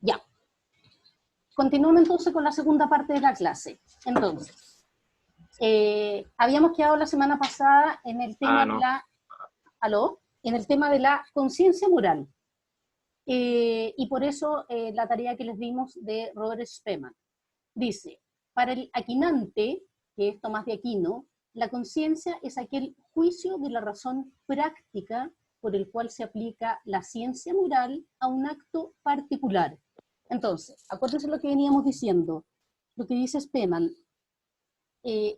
Ya. Continuamos entonces con la segunda parte de la clase. Entonces, habíamos quedado la semana pasada en el tema de la... ¿Aló? En el tema de la conciencia moral. Y por eso la tarea que les dimos de Robert Spemann. Dice, para el aquinante, que es Tomás de Aquino, la conciencia es aquel juicio de la razón práctica por el cual se aplica la ciencia moral a un acto particular. Entonces, acuérdense lo que veníamos diciendo, lo que dice Spemann,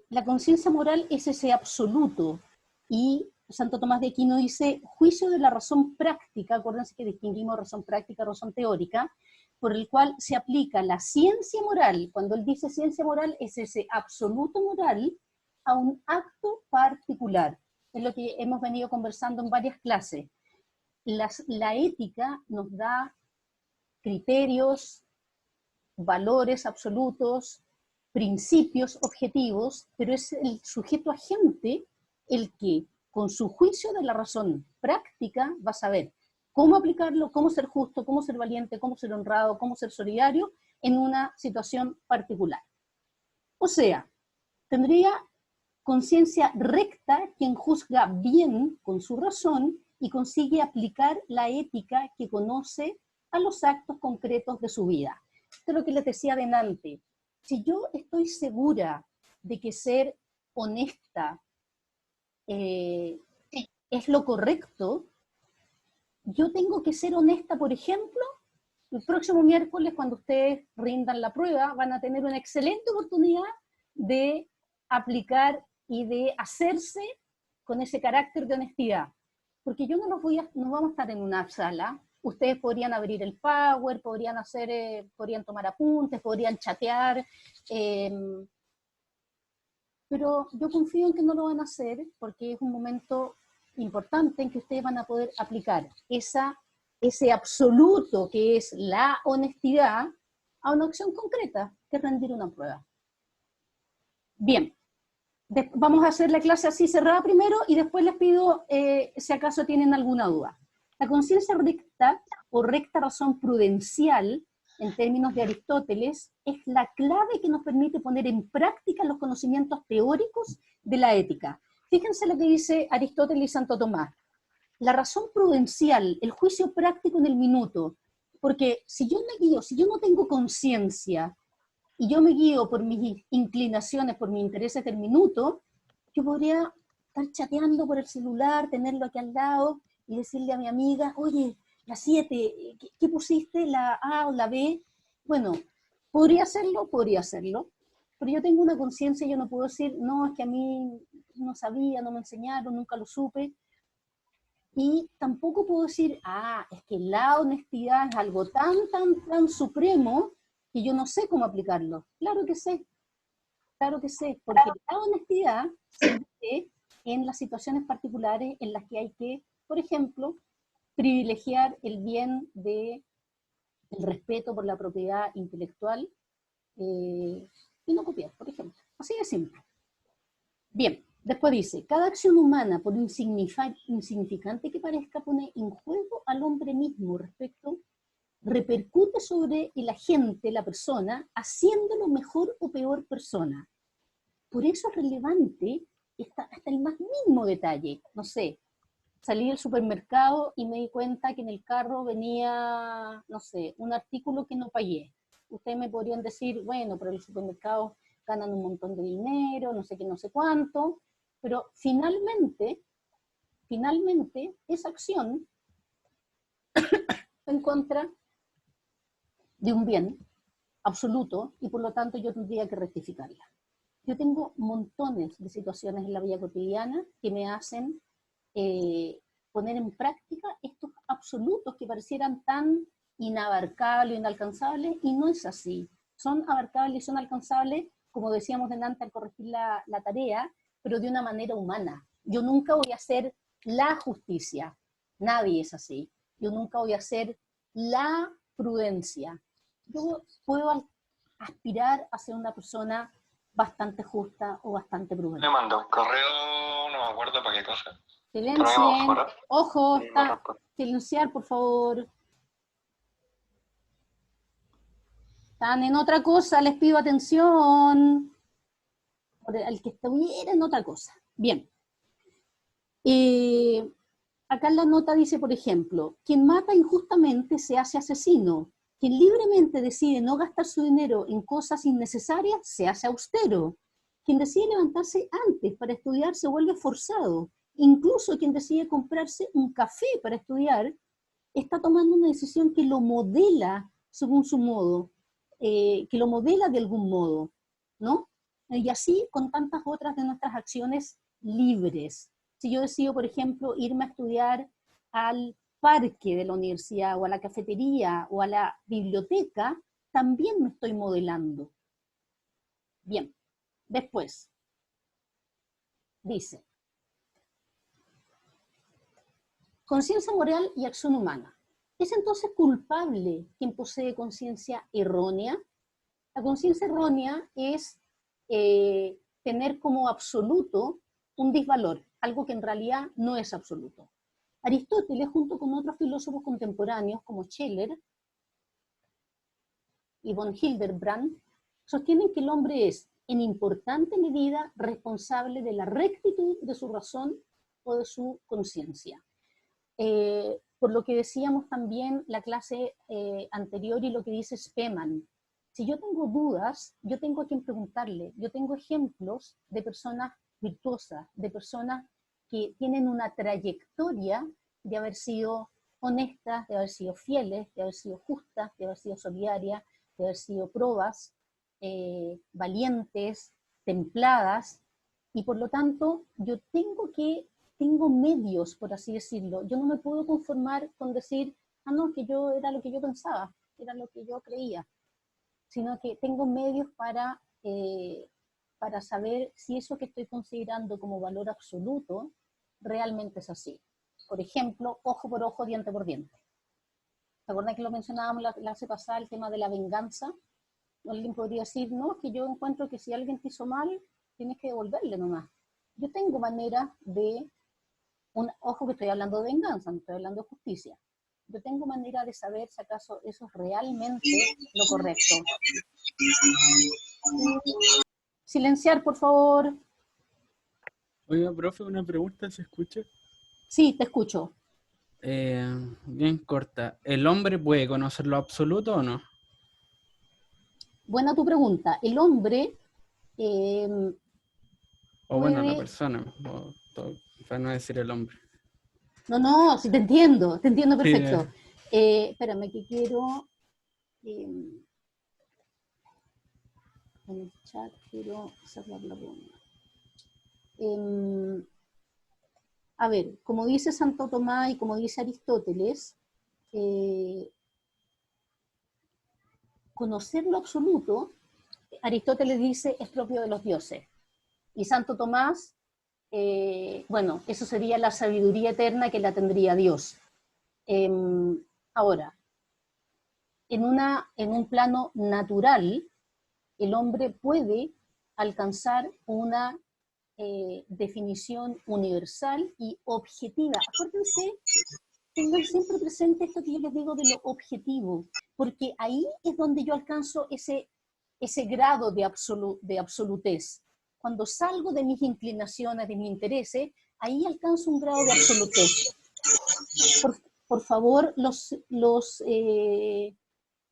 la conciencia moral es ese absoluto, y Santo Tomás de Aquino dice juicio de la razón práctica, acuérdense que distinguimos razón práctica, razón teórica, por el cual se aplica la ciencia moral. Cuando él dice ciencia moral, es ese absoluto moral a un acto particular. Es lo que hemos venido conversando en varias clases. La ética nos da criterios, valores absolutos, principios objetivos, pero es el sujeto agente el que, con su juicio de la razón práctica, va a saber cómo aplicarlo, cómo ser justo, cómo ser valiente, cómo ser honrado, cómo ser solidario en una situación particular. O sea, tendría conciencia recta quien juzga bien con su razón y consigue aplicar la ética que conoce a los actos concretos de su vida. Esto es lo que les decía delante. Si yo estoy segura de que ser honesta es lo correcto, yo tengo que ser honesta, por ejemplo, el próximo miércoles cuando ustedes rindan la prueba van a tener una excelente oportunidad de aplicar y de hacerse con ese carácter de honestidad. Porque yo no vamos a estar en una sala, ustedes podrían abrir el Power, podrían tomar apuntes, podrían chatear, pero yo confío en que no lo van a hacer porque es un momento importante en que ustedes van a poder aplicar ese absoluto que es la honestidad a una acción concreta, que es rendir una prueba. Bien, vamos a hacer la clase así cerrada primero y después les pido si acaso tienen alguna duda. La conciencia recta o recta razón prudencial, en términos de Aristóteles, es la clave que nos permite poner en práctica los conocimientos teóricos de la ética. Fíjense lo que dice Aristóteles y Santo Tomás. La razón prudencial, el juicio práctico en el minuto, porque si yo no tengo conciencia y yo me guío por mis inclinaciones, por mis intereses del minuto, yo podría estar chateando por el celular, tenerlo aquí al lado y decirle a mi amiga, oye, la 7, ¿qué pusiste? ¿La A o la B? Bueno, podría hacerlo, pero yo tengo una conciencia y yo no puedo decir, no, es que a mí no sabía, no me enseñaron, nunca lo supe. Y tampoco puedo decir, es que la honestidad es algo tan supremo que yo no sé cómo aplicarlo. Claro que sé, porque la honestidad se ve en las situaciones particulares en las que hay que, por ejemplo, privilegiar el bien del respeto por la propiedad intelectual y no copiar, por ejemplo. Así de simple. Bien, después dice, cada acción humana, por insignificante que parezca, pone en juego al hombre mismo repercute sobre el agente, la persona, haciéndolo mejor o peor persona. Por eso es relevante hasta el más mínimo detalle. No sé, salí del supermercado y me di cuenta que en el carro venía, no sé, un artículo que no pagué. Ustedes me podrían decir, bueno, pero el supermercado ganan un montón de dinero, no sé qué, no sé cuánto, pero finalmente, esa acción en contra de un bien absoluto y por lo tanto yo tendría que rectificarla. Yo tengo montones de situaciones en la vida cotidiana que me hacen poner en práctica estos absolutos que parecieran tan inabarcables, inalcanzables, y no es así. Son abarcables y son alcanzables, como decíamos delante al corregir la tarea, pero de una manera humana. Yo nunca voy a hacer la justicia, nadie es así. Yo nunca voy a hacer la prudencia. Yo puedo aspirar a ser una persona bastante justa o bastante prudente. Me mandó un correo, no me acuerdo para qué cosa. Silencien, ojo, silenciar, por favor. están en otra cosa, les pido atención. Al que estuviera en otra cosa. Bien. Acá en la nota dice, por ejemplo, quien mata injustamente se hace asesino. Quien libremente decide no gastar su dinero en cosas innecesarias se hace austero. Quien decide levantarse antes para estudiar se vuelve forzado. Incluso quien decide comprarse un café para estudiar está tomando una decisión que lo modela según su modo, que lo modela de algún modo, ¿no? Y así con tantas otras de nuestras acciones libres. Si yo decido, por ejemplo, irme a estudiar al parque de la universidad, o a la cafetería, o a la biblioteca, también me estoy modelando. Bien, después, dice, conciencia moral y acción humana. ¿Es entonces culpable quien posee conciencia errónea? La conciencia errónea es tener como absoluto un disvalor, algo que en realidad no es absoluto. Aristóteles, junto con otros filósofos contemporáneos como Scheler y von Hildebrand, sostienen que el hombre es, en importante medida, responsable de la rectitud de su razón o de su conciencia. Por lo que decíamos también la clase anterior y lo que dice Spemann, si yo tengo dudas, yo tengo a quien preguntarle, yo tengo ejemplos de personas virtuosas, de personas que tienen una trayectoria de haber sido honestas, de haber sido fieles, de haber sido justas, de haber sido solidarias, de haber sido probas, valientes, templadas, y por lo tanto yo tengo medios, por así decirlo. Yo no me puedo conformar con decir, ah, no, que yo era lo que yo pensaba, era lo que yo creía, sino que tengo medios para saber si eso que estoy considerando como valor absoluto realmente es así. Por ejemplo, ojo por ojo, diente por diente. ¿Se acuerdan que lo mencionábamos la clase pasada, el tema de la venganza? Alguien podría decir, no, que yo encuentro que si alguien te hizo mal, tienes que devolverle nomás. Yo tengo manera de, ojo que estoy hablando de venganza, no estoy hablando de justicia. Yo tengo manera de saber si acaso eso es realmente lo correcto. Silenciar, por favor. Oiga, profe, una pregunta, ¿se escucha? Sí, te escucho. Bien corta. ¿El hombre puede conocer lo absoluto o no? Buena tu pregunta. El hombre O bueno, la puede... persona, para no decir el hombre. No, sí te entiendo perfecto. Sí, Espérame que quiero... en el chat quiero cerrar la pregunta. A ver, como dice Santo Tomás y como dice Aristóteles, conocer lo absoluto, Aristóteles dice, es propio de los dioses. Y Santo Tomás, bueno, eso sería la sabiduría eterna que la tendría Dios. Ahora, en un plano natural, el hombre puede alcanzar una definición universal y objetiva. Acuérdense, tengan siempre presente esto que yo les digo de lo objetivo, porque ahí es donde yo alcanzo ese grado de absolutez. Cuando salgo de mis inclinaciones, de mis intereses, ahí alcanzo un grado de absolutez. Por favor, los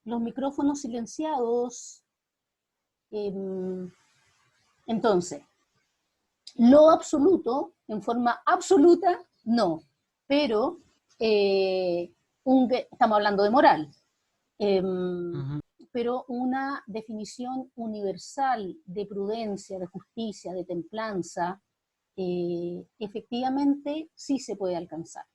micrófonos silenciados. Entonces, lo absoluto, en forma absoluta, no, pero estamos hablando de moral, pero una definición universal de prudencia, de justicia, de templanza, efectivamente sí se puede alcanzar.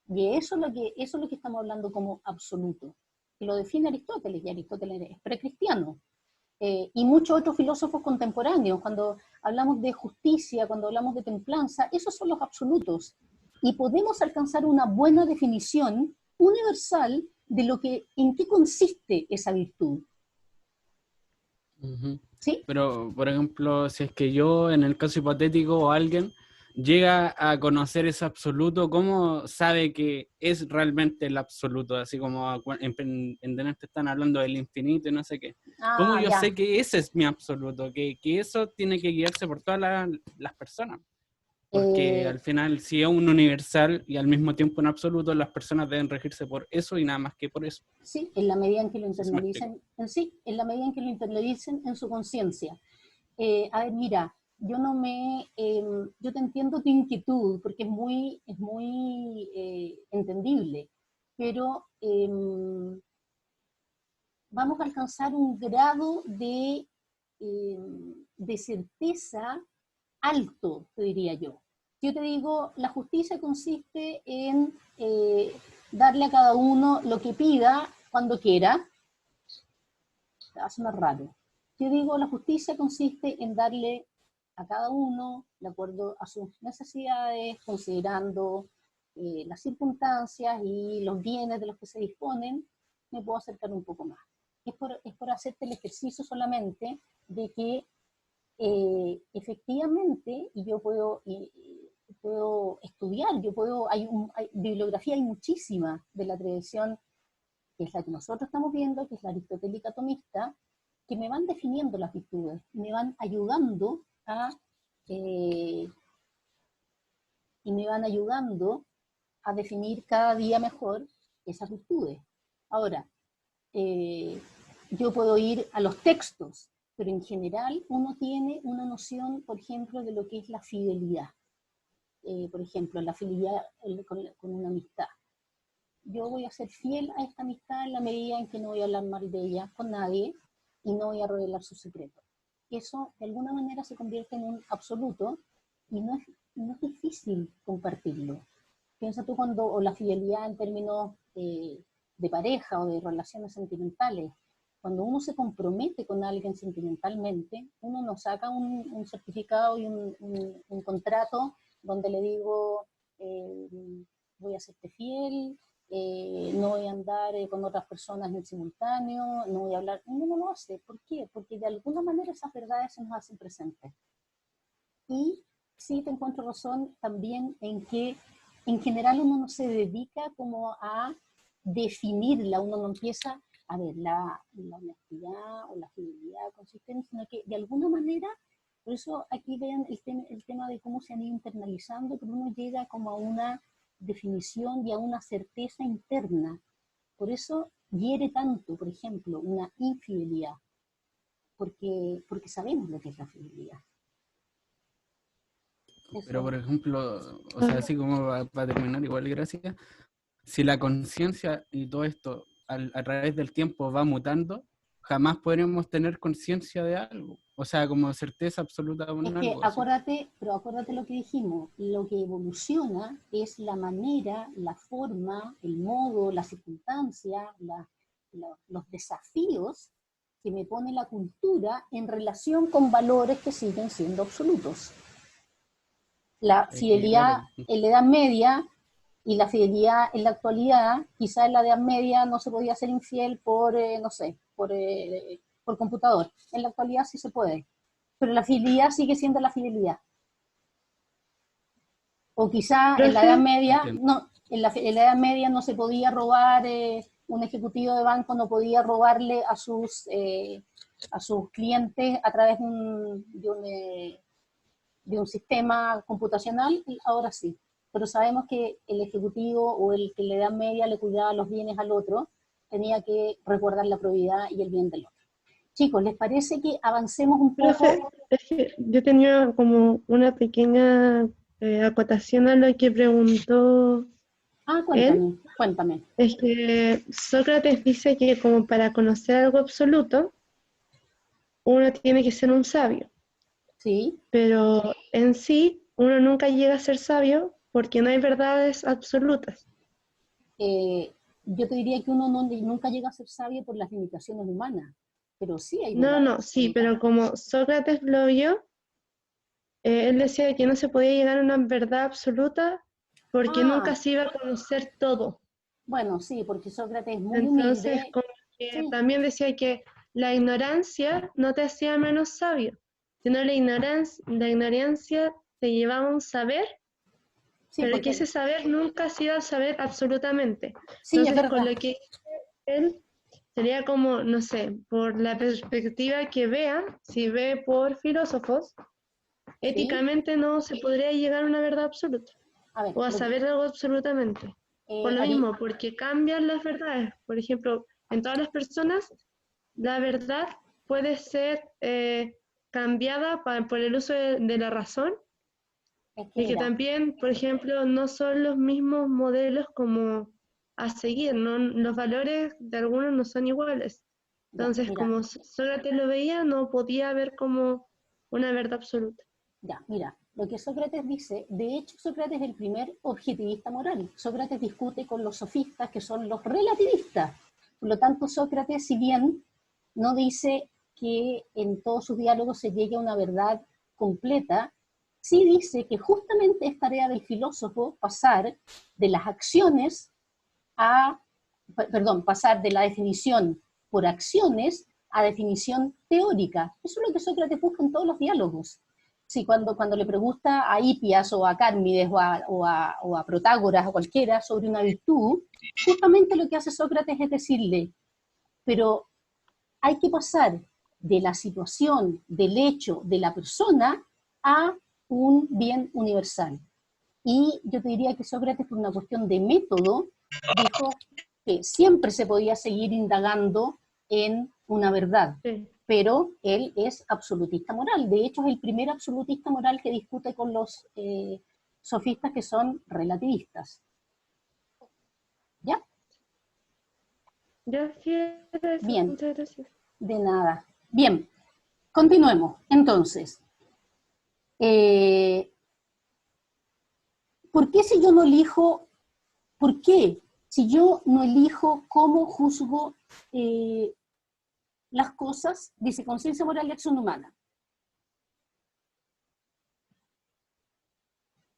Y eso es lo que estamos hablando como absoluto, que lo define Aristóteles, y Aristóteles es precristiano. Y muchos otros filósofos contemporáneos, cuando hablamos de justicia, cuando hablamos de templanza, esos son los absolutos. Y podemos alcanzar una buena definición universal de en qué consiste esa virtud. Uh-huh. ¿Sí? Pero, por ejemplo, si es que yo, en el caso hipotético, o alguien llega a conocer ese absoluto, ¿cómo sabe que es realmente el absoluto? Así como en Delante están hablando del infinito y no sé qué. ¿Cómo yo Ya. sé que ese es mi absoluto? Que eso tiene que guiarse por todas las personas. Porque al final, si es un universal y al mismo tiempo un absoluto, las personas deben regirse por eso y nada más que por eso. Sí, en la medida en que lo No sé si me internalicen explico. en la medida en que lo internalicen en su conciencia. A ver, mira, yo te entiendo tu inquietud porque es muy entendible, pero vamos a alcanzar un grado de certeza alto, te diría yo. Yo te digo, la justicia consiste en darle a cada uno lo que pida cuando quiera. Va a sonar raro. Yo digo, la justicia consiste en darle a cada uno, de acuerdo a sus necesidades, considerando las circunstancias y los bienes de los que se disponen, me puedo acercar un poco más. Es por hacerte el ejercicio solamente de que efectivamente, y yo puedo estudiar, hay bibliografía, hay muchísima de la tradición, que es la que nosotros estamos viendo, que es la aristotélica tomista, que me van definiendo las virtudes, me van ayudando eh, y me van ayudando a definir cada día mejor esas virtudes. Ahora, yo puedo ir a los textos, pero en general uno tiene una noción, por ejemplo, de lo que es la fidelidad. Por ejemplo, la fidelidad con una amistad. Yo voy a ser fiel a esta amistad en la medida en que no voy a hablar mal de ella con nadie y no voy a revelar sus secretos. Eso de alguna manera se convierte en un absoluto y no es difícil compartirlo. Piensa tú o la fidelidad en términos de pareja o de relaciones sentimentales. Cuando uno se compromete con alguien sentimentalmente, uno no saca un certificado y un contrato donde le digo, voy a serte fiel, no voy a andar con otras personas en simultáneo, no voy a hablar. Uno no lo hace. ¿Por qué? Porque de alguna manera esas verdades se nos hacen presentes. Y sí te encuentro razón también en que en general uno no se dedica como a definirla, uno no empieza a ver la honestidad o la fidelidad consistente, sino que de alguna manera, por eso aquí vean el tema de cómo se han ido internalizando, pero uno llega como a una definición y a una certeza interna. Por eso hiere tanto, por ejemplo, una infidelidad, porque sabemos lo que es la fidelidad. Pero, por ejemplo, o Ah, sea, así como va a terminar, igual, gracias. Si la conciencia y todo esto a través del tiempo va mutando, jamás podremos tener conciencia de algo. O sea, como certeza absoluta de Es que algo. Así. acuérdate lo que dijimos, lo que evoluciona es la manera, la forma, el modo, la circunstancia, los desafíos que me pone la cultura en relación con valores que siguen siendo absolutos. La fidelidad Claro. en la Edad Media y la fidelidad en la actualidad, quizá en la Edad Media no se podía ser infiel por, no sé, por computador. En la actualidad sí se puede, pero la fidelidad sigue siendo la fidelidad. O quizá en la Edad profe, Media, Entiendo. no, en la Edad Media no se podía robar, un ejecutivo de banco no podía robarle a sus clientes a través de un sistema computacional, ahora sí. Pero sabemos que el ejecutivo o el que le da media le cuidaba los bienes al otro, tenía que resguardar la probidad y el bien del otro. Chicos, ¿les parece que avancemos un profe, poco? es que yo tenía como una pequeña acotación a lo que preguntó él. Cuéntame. Es que Sócrates dice que como para conocer algo absoluto, uno tiene que ser un sabio, Sí, pero en sí uno nunca llega a ser sabio porque no hay verdades absolutas. yo te diría que uno nunca llega a ser sabio por las limitaciones humanas, pero sí hay No, verdades no, sí, absolutas. pero como Sócrates lo vio, él decía que no se podía llegar a una verdad absoluta porque nunca Ah, se iba a conocer todo. bueno, sí, porque Sócrates es muy Entonces, humilde. como que Sí, también decía que la ignorancia no te hacía menos sabio, sino la ignorancia se llevaba un saber, Sí, pero que porque, ese saber nunca ha sido saber absolutamente. sí, es Entonces, con verdad. lo que él sería como, no sé, por la perspectiva que vea, si ve por filósofos, ¿Sí? éticamente no se podría llegar a una verdad absoluta A ver, o a saber algo absolutamente. Por lo mismo, porque cambian las verdades. Por ejemplo, en todas las personas, la verdad puede ser cambiada por el uso de la razón, es que y que mira, también, por ejemplo, no son los mismos modelos como a seguir, ¿no? Los valores de algunos no son iguales. ya, Entonces, mira, como Sócrates lo veía, no podía haber como una verdad absoluta. ya, mira, lo que Sócrates dice, de hecho Sócrates es el primer objetivista moral. Sócrates discute con los sofistas, que son los relativistas. Por lo tanto, Sócrates, si bien no dice que en todos sus diálogos se llegue a una verdad completa, sí dice que justamente es tarea del filósofo pasar de las acciones a, perdón, pasar de la definición por acciones a definición teórica. Eso es lo que Sócrates busca en todos los diálogos. Sí, cuando le pregunta a Hipias o a Cármides o a Protágoras o cualquiera sobre una virtud, justamente lo que hace Sócrates es decirle, pero hay que pasar de la situación, del hecho, de la persona, a un bien universal. Y yo te diría que Sócrates, por una cuestión de método, dijo que siempre se podía seguir indagando en una verdad, Sí. pero él es absolutista moral. De hecho, es el primer absolutista moral que discute con los sofistas, que son relativistas. ¿Ya? Gracias, Bien, muchas gracias. de nada. Bien, continuemos. Entonces, eh, ¿por qué si yo no elijo, por qué si yo no elijo cómo juzgo las cosas? Dice conciencia moral y acción humana.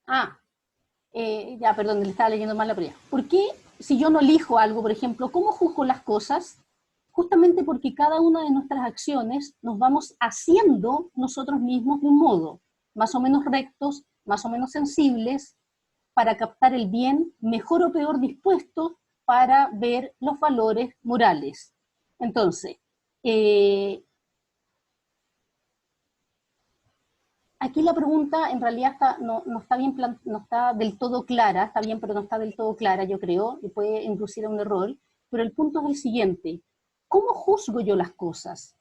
Ah, ya, perdón, le estaba leyendo mal la primera. ¿Por qué si yo no elijo algo, por ejemplo, cómo juzgo las cosas? Justamente porque cada una de nuestras acciones nos vamos haciendo nosotros mismos de un modo, más o menos rectos, más o menos sensibles, para captar el bien, mejor o peor dispuesto para ver los valores morales. Entonces, aquí la pregunta en realidad no está bien, no está del todo clara, está bien, pero no está del todo clara, yo creo, y puede inducir a un error, pero el punto es el siguiente: ¿cómo juzgo yo las cosas?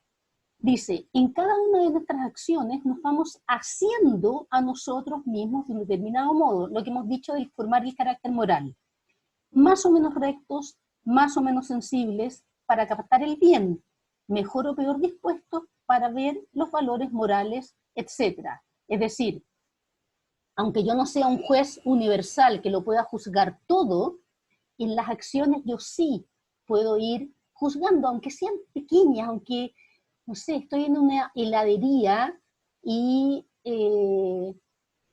Dice, en cada una de nuestras acciones nos vamos haciendo a nosotros mismos de un determinado modo, lo que hemos dicho de formar el carácter moral, más o menos rectos, más o menos sensibles, para captar el bien, mejor o peor dispuestos para ver los valores morales, etc. Es decir, aunque yo no sea un juez universal que lo pueda juzgar todo, en las acciones yo sí puedo ir juzgando, aunque sean pequeñas, aunque, no sé, estoy en una heladería y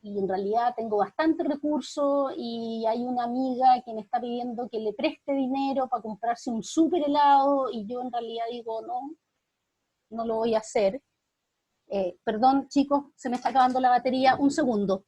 en realidad tengo bastante recursos y hay una amiga que me está pidiendo que le preste dinero para comprarse un súper helado y yo en realidad digo, no, no lo voy a hacer. Perdón, chicos, se me está acabando la batería, un segundo.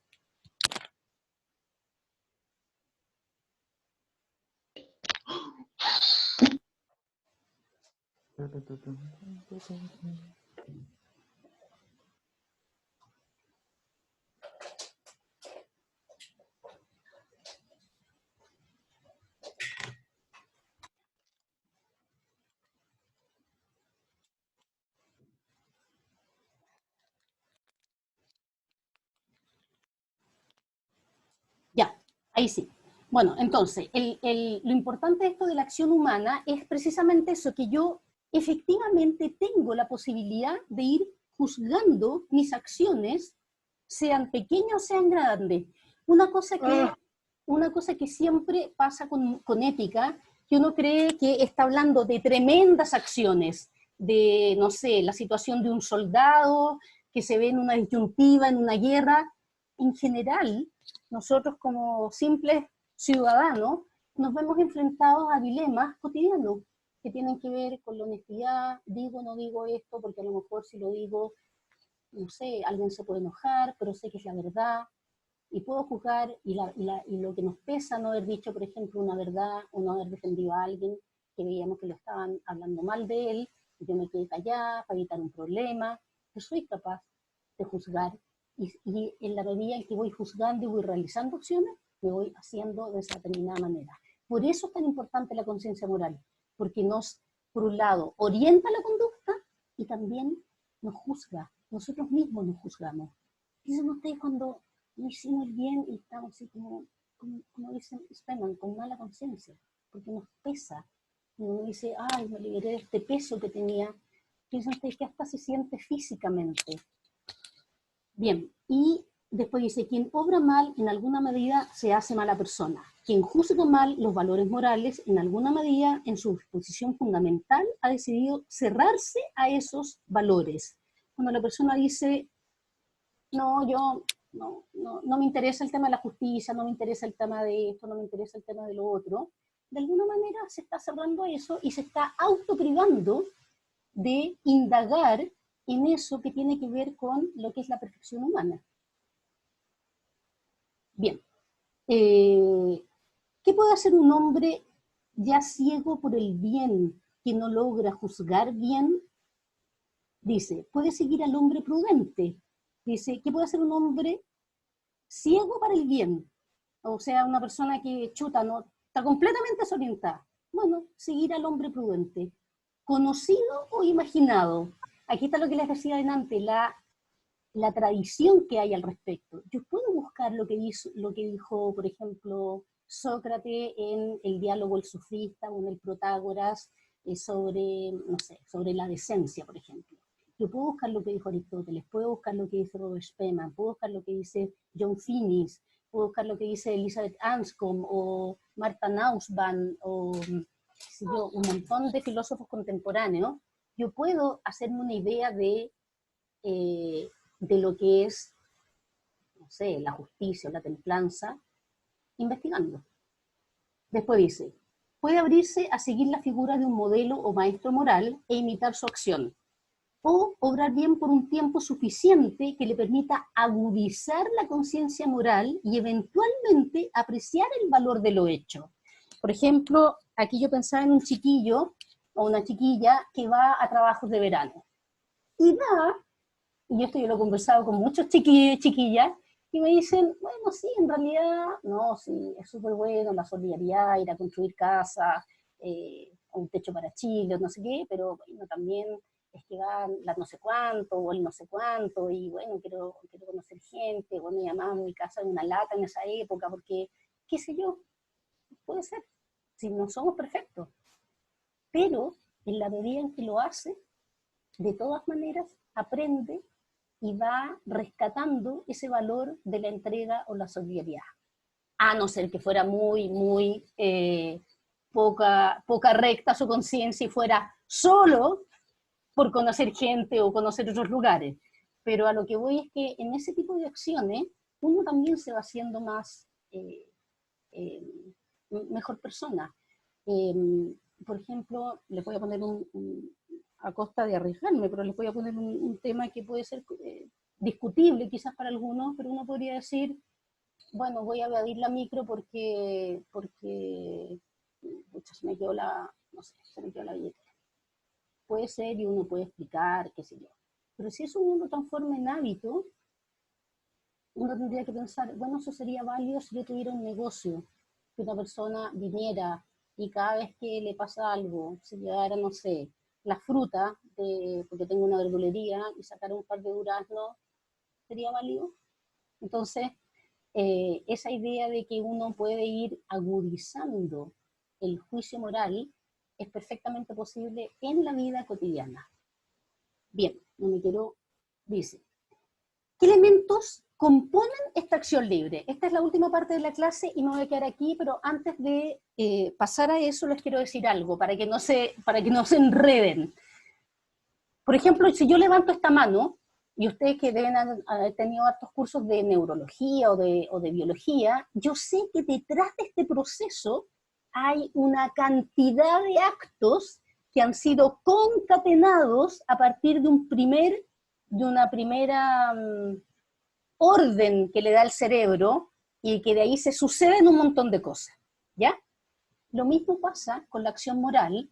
Ya, ahí sí. Bueno, entonces, lo importante de esto de la acción humana es precisamente eso, que yo efectivamente tengo la posibilidad de ir juzgando mis acciones, sean pequeñas o sean grandes. Una cosa que, una cosa que siempre pasa con ética, que uno cree que está hablando de tremendas acciones, de, no sé, la situación de un soldado que se ve en una disyuntiva, en una guerra. En general, nosotros como simples ciudadanos nos vemos enfrentados a dilemas cotidianos que tienen que ver con la honestidad, digo o no digo esto, porque a lo mejor si lo digo no sé, alguien se puede enojar, pero sé que es la verdad, y puedo juzgar, y lo que nos pesa no haber dicho, por ejemplo, una verdad, o no haber defendido a alguien que veíamos que lo estaban hablando mal de él, y yo me quedé callada para evitar un problema. Yo soy capaz de juzgar, y en la medida en que voy juzgando y voy realizando acciones, me voy haciendo de esa determinada manera. Por eso es tan importante la conciencia moral, porque nos, por un lado, orienta la conducta y también nos juzga. Nosotros mismos nos juzgamos. Dicen ustedes cuando no hicimos el bien y estamos así como dicen Spemann, con mala conciencia, porque nos pesa. Y uno dice, ay, me liberé de este peso que tenía. Piensan ustedes que hasta se siente físicamente. Bien, y después dice, quien obra mal en alguna medida se hace mala persona. Quien juzga mal los valores morales en alguna medida en su disposición fundamental ha decidido cerrarse a esos valores. Cuando la persona dice, no, yo no me interesa el tema de la justicia, no me interesa el tema de esto, no me interesa el tema de lo otro, de alguna manera se está cerrando a eso y se está autoprivando de indagar en eso que tiene que ver con lo que es la perfección humana. Bien, ¿qué puede hacer un hombre ya ciego por el bien que no logra juzgar bien? Dice, puede seguir al hombre prudente. Dice, ¿qué puede hacer un hombre ciego para el bien? O sea, una persona que chuta, no está completamente desorientada. Bueno, seguir al hombre prudente. Conocido o imaginado. Aquí está lo que les decía delante, la tradición que hay al respecto. Yo puedo buscar lo que dijo, por ejemplo, Sócrates en el diálogo El Sofista o en el Protágoras sobre, no sé, sobre la decencia, por ejemplo. Yo puedo buscar lo que dijo Aristóteles, puedo buscar lo que dice Robert Spemann, puedo buscar lo que dice John Finnis, puedo buscar lo que dice Elizabeth Anscombe o Martha Nussbaum o un montón de filósofos contemporáneos. Yo puedo hacerme una idea de lo que es, no sé, la justicia o la templanza, investigando. Después dice, puede abrirse a seguir la figura de un modelo o maestro moral e imitar su acción, o obrar bien por un tiempo suficiente que le permita agudizar la conciencia moral y eventualmente apreciar el valor de lo hecho. Por ejemplo, aquí yo pensaba en un chiquillo o una chiquilla que va a trabajos de verano. Y esto yo lo he conversado con muchos chiquillos y chiquillas, y me dicen, bueno, sí, en realidad, no, sí, es súper bueno la solidaridad, ir a construir casas, un techo para Chile, no sé qué, pero bueno, también es que van las no sé cuánto, o el no sé cuánto, y bueno, quiero conocer gente, bueno, mi mamá en mi casa en una lata en esa época, porque, qué sé yo, puede ser, si no somos perfectos, pero en la medida en que lo hace, de todas maneras, aprende y va rescatando ese valor de la entrega o la solidaridad. A no ser que fuera muy poca recta su conciencia y fuera solo por conocer gente o conocer otros lugares. Pero a lo que voy es que en ese tipo de acciones uno también se va haciendo más mejor persona. Por ejemplo, les voy a poner a costa de arriesgarme, pero les voy a poner un tema que puede ser discutible quizás para algunos, pero uno podría decir, bueno, voy a evadir la micro porque se me quedó se me quedó la billetera. Puede ser y uno puede explicar, qué sé yo. Pero si eso uno lo transforma en hábito, uno tendría que pensar, bueno, eso sería válido si yo tuviera un negocio, que una persona viniera y cada vez que le pasa algo, se llevara, no sé, la fruta, porque tengo una verdulería, y sacar un par de duraznos, ¿sería válido? Entonces, esa idea de que uno puede ir agudizando el juicio moral es perfectamente posible en la vida cotidiana. Bien, dice, ¿qué elementos componen esta acción libre? Esta es la última parte de la clase y me voy a quedar aquí, pero antes de pasar a eso les quiero decir algo para que no se enreden. Por ejemplo, si yo levanto esta mano, y ustedes que deben haber tenido hartos cursos de neurología o de biología, yo sé que detrás de este proceso hay una cantidad de actos que han sido concatenados a partir de un primer de una primera orden que le da el cerebro y que de ahí se suceden un montón de cosas, ¿ya? Lo mismo pasa con la acción moral,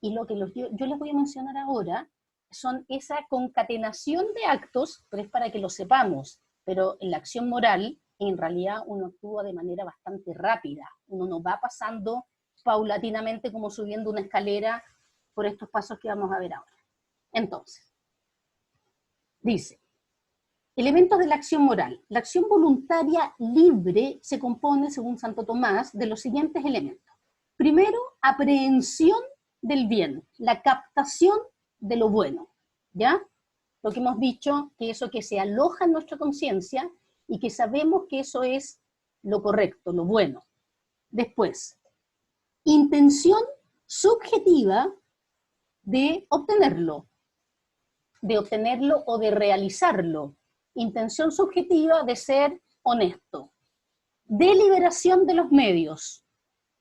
y lo que yo les voy a mencionar ahora son esa concatenación de actos, pero es para que lo sepamos, pero en la acción moral, en realidad uno actúa de manera bastante rápida, uno no va pasando paulatinamente como subiendo una escalera por estos pasos que vamos a ver ahora. Entonces, dice, elementos de la acción moral. La acción voluntaria libre se compone, según Santo Tomás, de los siguientes elementos. Primero, aprehensión del bien, la captación de lo bueno, ¿ya? Lo que hemos dicho, que eso que se aloja en nuestra conciencia y que sabemos que eso es lo correcto, lo bueno. Después, intención subjetiva de obtenerlo o de realizarlo. Intención subjetiva de ser honesto. Deliberación de los medios.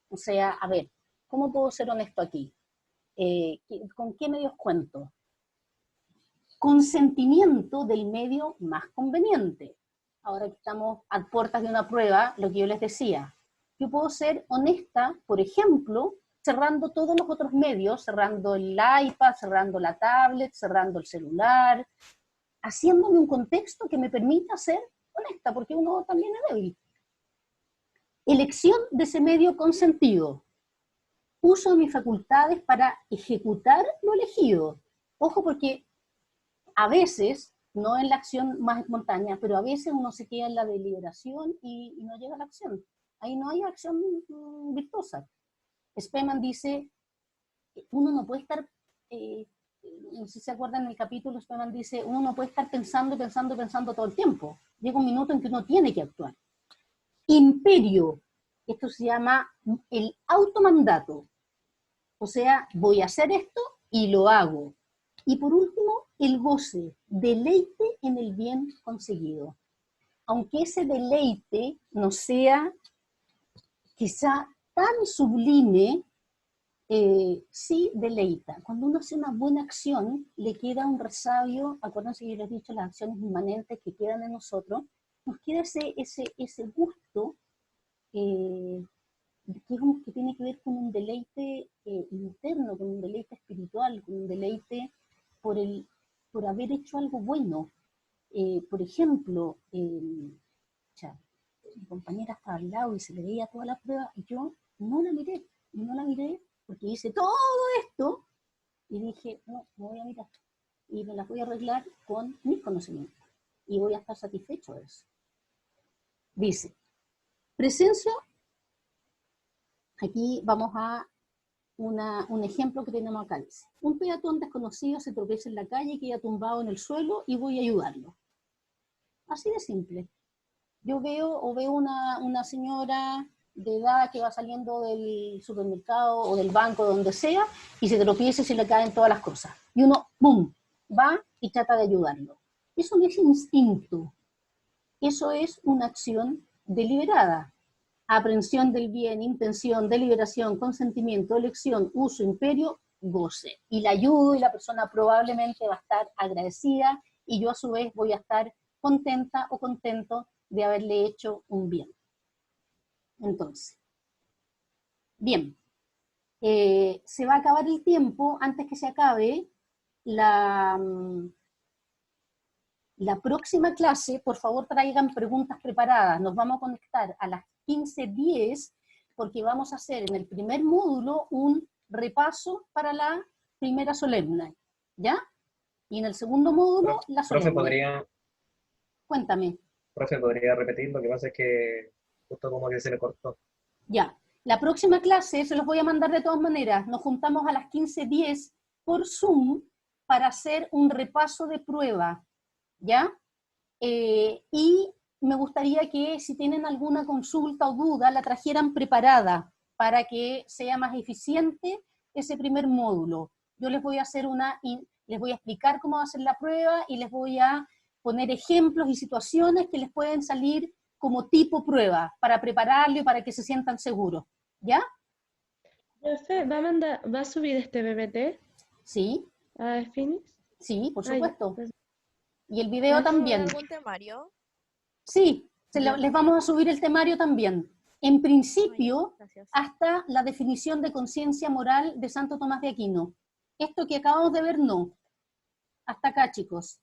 O sea, a ver, ¿cómo puedo ser honesto aquí? ¿Con qué medios cuento? Consentimiento del medio más conveniente. Ahora que estamos a puertas de una prueba, lo que yo les decía, yo puedo ser honesta, por ejemplo, cerrando todos los otros medios, cerrando el iPad, cerrando la tablet, cerrando el celular, haciéndome un contexto que me permita ser honesta, porque uno también es débil. Elección de ese medio consentido. Uso de mis facultades para ejecutar lo elegido. Ojo, porque a veces, no en la acción más espontánea, pero a veces uno se queda en la deliberación y no llega a la acción. Ahí no hay acción virtuosa. Spemann dice, uno no puede estar, no sé si se acuerdan en el capítulo, Spemann dice, uno no puede estar pensando todo el tiempo. Llega un minuto en que uno tiene que actuar. Imperio, esto se llama el automandato. O sea, voy a hacer esto y lo hago. Y por último, el goce, deleite en el bien conseguido. Aunque ese deleite no sea quizá tan sublime, sí deleita. Cuando uno hace una buena acción, le queda un resabio, acuérdense que yo les he dicho las acciones inmanentes que quedan en nosotros, nos queda ese gusto que tiene que ver con un deleite interno, con un deleite espiritual, con un deleite por haber hecho algo bueno. Por ejemplo, mi compañera estaba al lado y se le veía toda la prueba, y yo no la miré porque hice todo esto, y dije, no voy a mirar, y me las voy a arreglar con mis conocimientos, y voy a estar satisfecho de eso. Dice, presencia, aquí vamos a un ejemplo que tenemos acá, dice, un peatón desconocido se tropieza en la calle y queda tumbado en el suelo y voy a ayudarlo. Así de simple. Yo veo una señora de edad que va saliendo del supermercado o del banco, donde sea, y se tropieza y se le caen todas las cosas. Y uno, ¡pum!, va y trata de ayudarlo. Eso no es instinto. Eso es una acción deliberada. Aprehensión del bien, intención, deliberación, consentimiento, elección, uso, imperio, goce. Y la ayudo y la persona probablemente va a estar agradecida y yo a su vez voy a estar contenta o contento de haberle hecho un bien. Entonces, bien, se va a acabar el tiempo. Antes que se acabe, la próxima clase, por favor traigan preguntas preparadas. Nos vamos a conectar a las 15:10 porque vamos a hacer en el primer módulo un repaso para la primera solemne, ¿ya? Y en el segundo módulo, la solemne. Cuéntame. Profe, ¿podría repetir? Lo que pasa es que justo como que se le cortó. Ya. La próxima clase, se los voy a mandar de todas maneras, nos juntamos a las 15:10 por Zoom para hacer un repaso de prueba, ¿ya? Y me gustaría que si tienen alguna consulta o duda, la trajeran preparada para que sea más eficiente ese primer módulo. Yo les voy a hacer les voy a explicar cómo hacer la prueba y les voy a poner ejemplos y situaciones que les pueden salir como tipo prueba, para prepararlo y para que se sientan seguros, ¿ya? Profe, ¿va a subir este PPT? Sí. ¿A Phoenix? Sí, por supuesto. Y el video también. ¿Algún temario? Sí, les vamos a subir el temario también. En principio, Gracias. hasta la definición de conciencia moral de Santo Tomás de Aquino. Esto que acabamos de ver, no. Hasta acá, chicos.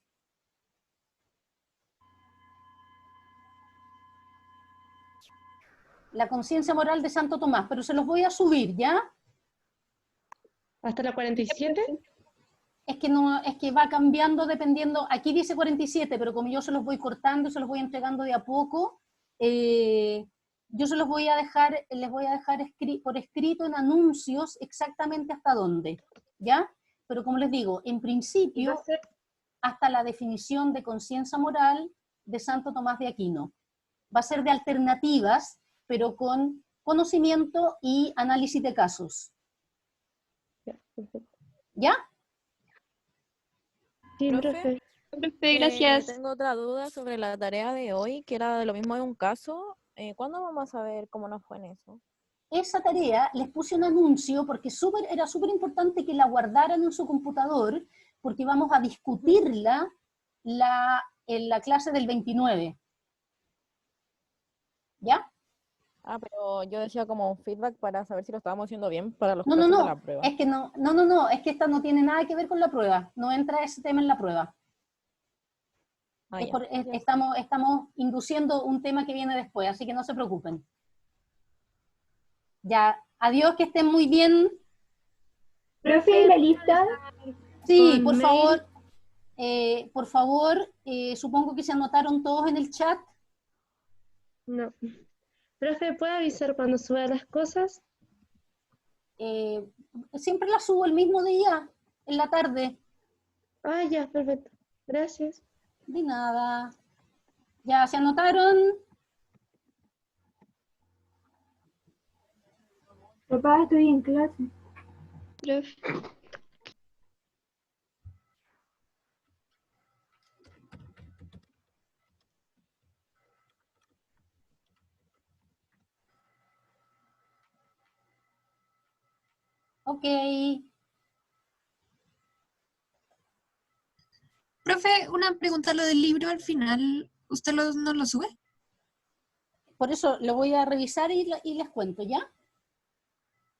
La conciencia moral de Santo Tomás, pero se los voy a subir, ¿ya? ¿Hasta la 47? Es que no, es que va cambiando dependiendo, aquí dice 47, pero como yo se los voy cortando, se los voy entregando de a poco, yo se los voy a dejar, les voy a dejar por escrito en anuncios exactamente hasta dónde, ¿ya? Pero como les digo, en principio, hasta la definición de conciencia moral de Santo Tomás de Aquino. Va a ser de alternativas, pero con conocimiento y análisis de casos. ¿Ya? Sí, Profe, profe. Profe, gracias. Tengo otra duda sobre la tarea de hoy, que era de lo mismo de un caso. ¿Cuándo vamos a ver cómo nos fue en eso? Esa tarea les puse un anuncio porque era súper importante que la guardaran en su computador, porque vamos a discutirla en la clase del 29. ¿Ya? Ah, pero yo decía como un feedback para saber si lo estábamos haciendo bien para los No, casos no, de no, la prueba. es que no, es que esta no tiene nada que ver con la prueba, no entra ese tema en la prueba. Ah, Es ya. por- es- Ya. estamos induciendo un tema que viene después, así que no se preocupen. Ya, adiós, que estén muy bien. Profe, ¿la lista? Sí, Con por mail. favor, supongo que se anotaron todos en el chat. No. Profe, ¿puede avisar cuando suba las cosas? Siempre las subo el mismo día, en la tarde. Ah, ya, perfecto. Gracias. De nada. Ya, ¿se anotaron? Papá, estoy en clase. Profe. Ok. Profe, una pregunta, lo del libro al final, ¿usted no lo sube? Por eso lo voy a revisar y les cuento, ¿ya?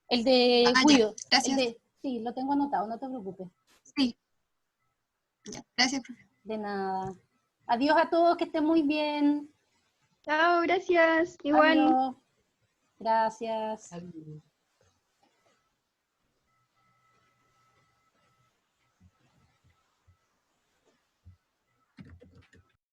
El de Ah, ya, Guido. gracias. Sí, lo tengo anotado, no te preocupes. Sí. Ya, gracias, profe. De nada. Adiós a todos, que estén muy bien. Chao, gracias. Igual. Adiós. Gracias.